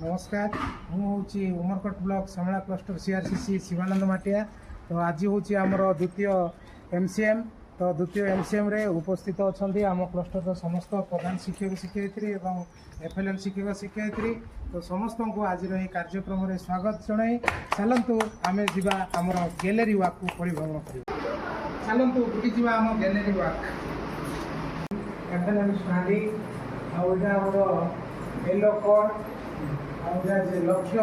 नमस्कार मुझे उमरकोट ब्लॉक समला cluster CRCC Shivanand माटिया। तो आज हूँ आमर द्वितीय एमसीएम। तो द्वितीय एमसीएम रे उपस्थित अच्छा आम क्लस्टर समस्त प्रधान शिक्षक शिक्षयित्री और एफएलएन शिक्षक शिक्षयित्री। तो समस्त को आज कार्यक्रम में स्वागत जनाई। चलतु आम जा आम गैलेरी वाक को परिभ्रमण कर। चलतु बुटी आम गैलेरी वाक एफएलएन स्टैंडिंग आम येलो कोड लक्ष्य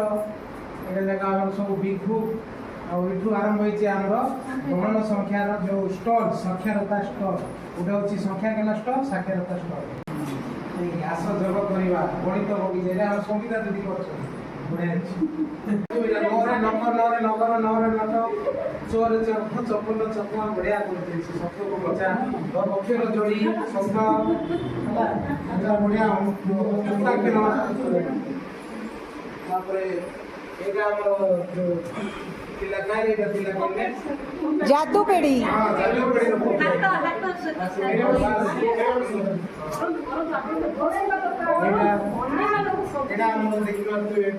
ये जगह आम सब बिग बुक आठू आरंभ होमर गणन संख्यार जो स्टल साक्षरता स्टल गोटे हूँ संख्याज्ञान स्टल साक्षरता स्टल आस जग करवा गणित बगीचा आम संगीता दीदी कर बढ़िया नगर नगर नगर नट चोर चरफ चपल चपल बढ़िया कर शब्द को बचा अक्षर जोड़ी शब्द बढ़िया जादू पेड़ी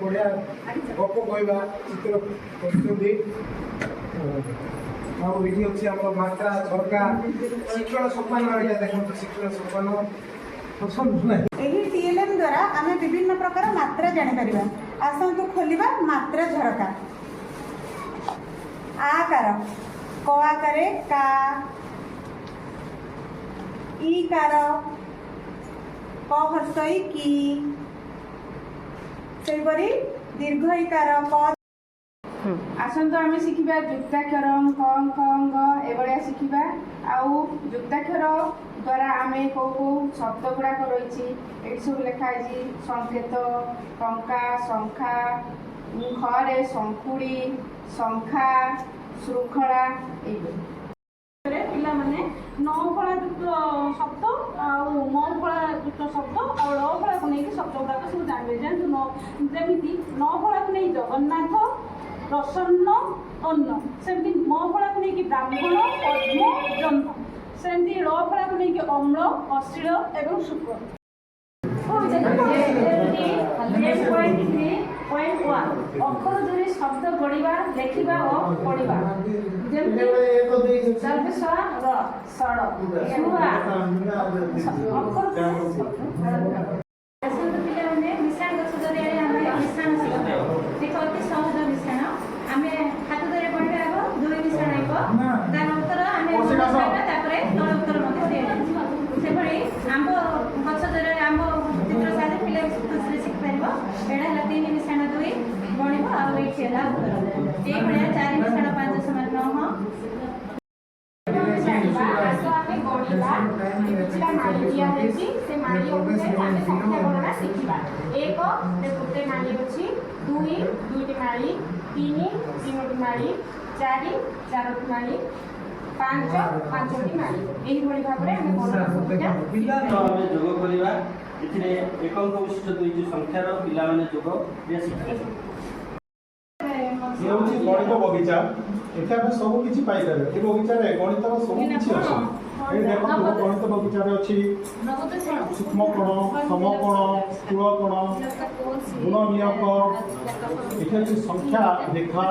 बढ़िया गप कहवा चित्र कर मात्रा झरका शिक्षण सोपान देखो शिक्षण सोपान टीएलएम द्वारा आम विभिन्न प्रकार मात्रा जापर। आसतु खोलिबा मात्रा झरका। आकार क आकारे का, ईकार क हर्षई की, सेपरी दीर्घ ईकार क। आसतु आम शिखा युक्ताक्षर क ख एभलिया शिखा आउ युक्ताक्षर द्वारा आम कौ कौ शब्द गुड़ाक रही ये सब लिखाई संकेत टंका संख्या घरे शंकुड़ी संख्या श्रृंखला पिला माने नफला युक्त शब्द आफला युक्त शब्द आफला को लेकिन शब्द गुड़ाक सब जानवे जमी नफला को नहीं जगन्नाथ प्रसन्न अन्न सेमती मफला को लेकिन ब्राह्मण पद्म जन्म सेमती रफला को लेकिन अम्ल अश्लील एवं शुक्र। अक्षर जोड़ी शब्द गढ़ा लेखा और पढ़ा मिश्रण गछ जरिया मिश्रण देख अति सहज मिश्रण आम हाथ धरे पढ़ा आग दुई मिश्रण एक तार उत्तर आम तल उत्तर से आंब गछ जरिया आंब चित्र सारे पिला खुशी शिखिपार यहाँ तीन मिश्रण दुई गणव आगे उत्तर ये चार मिश्रण 5 समान एक गोटे माली अच्छी दुई दुईटी माली तीन तीनोटी माली चार चारोटी माली पांच पांचटी माली यही भाव में जोग करवा एक विशिष्ट दुईटी संख्यार पिला जोग गणित बगीचा एटा सब किसी पाइपर ये बगीचा गणित सब किसी अच्छे देखो गणित बगीचा अच्छी सूक्ष्म कोण समकोण स्थूल कोण गुणनियक ये संख्या रेखा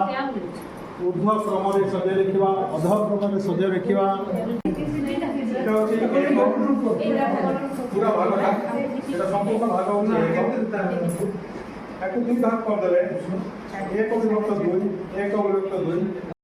ऊर्ध्व क्रम सजे लिखा अध क्रम सजे लिखा पूरा भागटा संपूर्ण भाग हूँ दुई भाग करदे एक विभक्त 2 एक विभक्त 2